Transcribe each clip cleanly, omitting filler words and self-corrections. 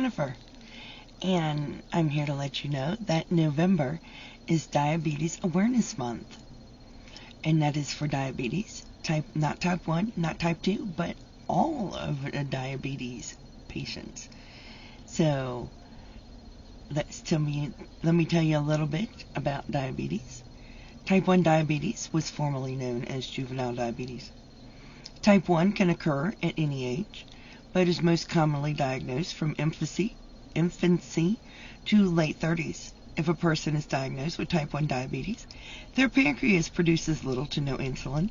Jennifer, and I'm here to let you know that November is Diabetes Awareness Month, and that is for diabetes, not type 1, not type 2, but all of the diabetes patients. So let me tell you a little bit about diabetes. Type 1 diabetes was formerly known as juvenile diabetes. Type 1 can occur at any age, but is most commonly diagnosed from infancy to late 30s. If a person is diagnosed with type 1 diabetes, their pancreas produces little to no insulin,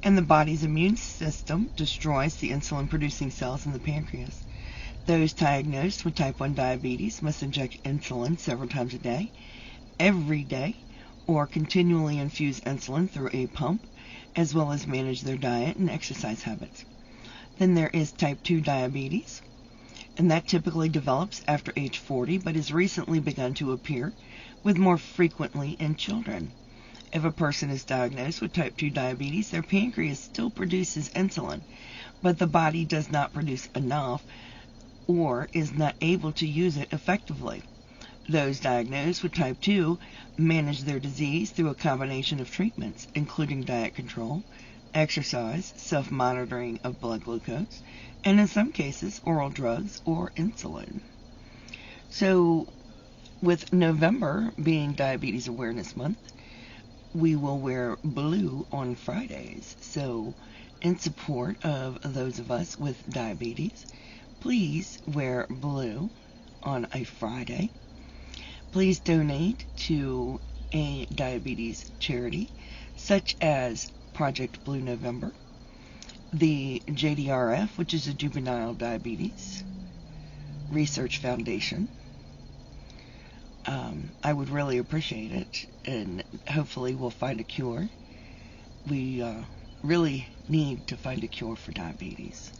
and the body's immune system destroys the insulin-producing cells in the pancreas. Those diagnosed with type 1 diabetes must inject insulin several times a day, every day, or continually infuse insulin through a pump, as well as manage their diet and exercise habits. Then there is type 2 diabetes, and that typically develops after age 40, but has recently begun to appear with more frequently in children. If a person is diagnosed with type 2 diabetes, their pancreas still produces insulin, but the body does not produce enough or is not able to use it effectively. Those diagnosed with type 2 manage their disease through a combination of treatments, including diet control, exercise, self-monitoring of blood glucose, and in some cases, oral drugs or insulin. So, with November being Diabetes Awareness Month, we will wear blue on Fridays. So, in support of those of us with diabetes, please wear blue on a Friday. Please donate to a diabetes charity, such as Project Blue November, the JDRF, which is a Juvenile Diabetes Research Foundation. I would really appreciate it, and hopefully we'll find a cure. We really need to find a cure for diabetes.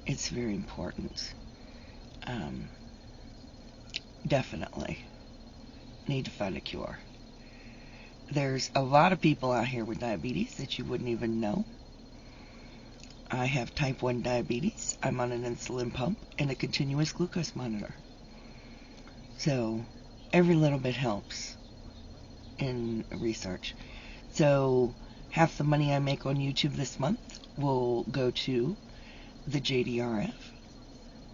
It's very important. Definitely need to find a cure. There's a lot of people out here with diabetes that you wouldn't even know. I have type 1 diabetes. I'm on an insulin pump and a continuous glucose monitor. So every little bit helps in research. So half the money I make on YouTube this month will go to the JDRF,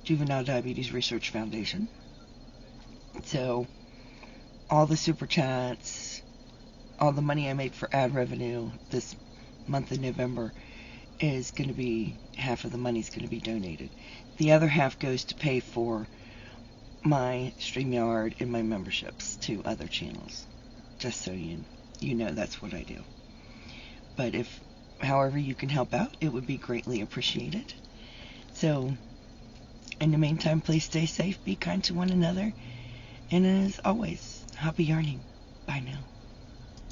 Juvenile Diabetes Research Foundation. So all the super chats, all the money I make for ad revenue this month of November is going to be, half of the money is going to be donated. The other half goes to pay for my StreamYard and my memberships to other channels. Just so you know that's what I do. But if, however you can help out, it would be greatly appreciated. So, in the meantime, please stay safe, be kind to one another, and as always, happy yarning. Bye now.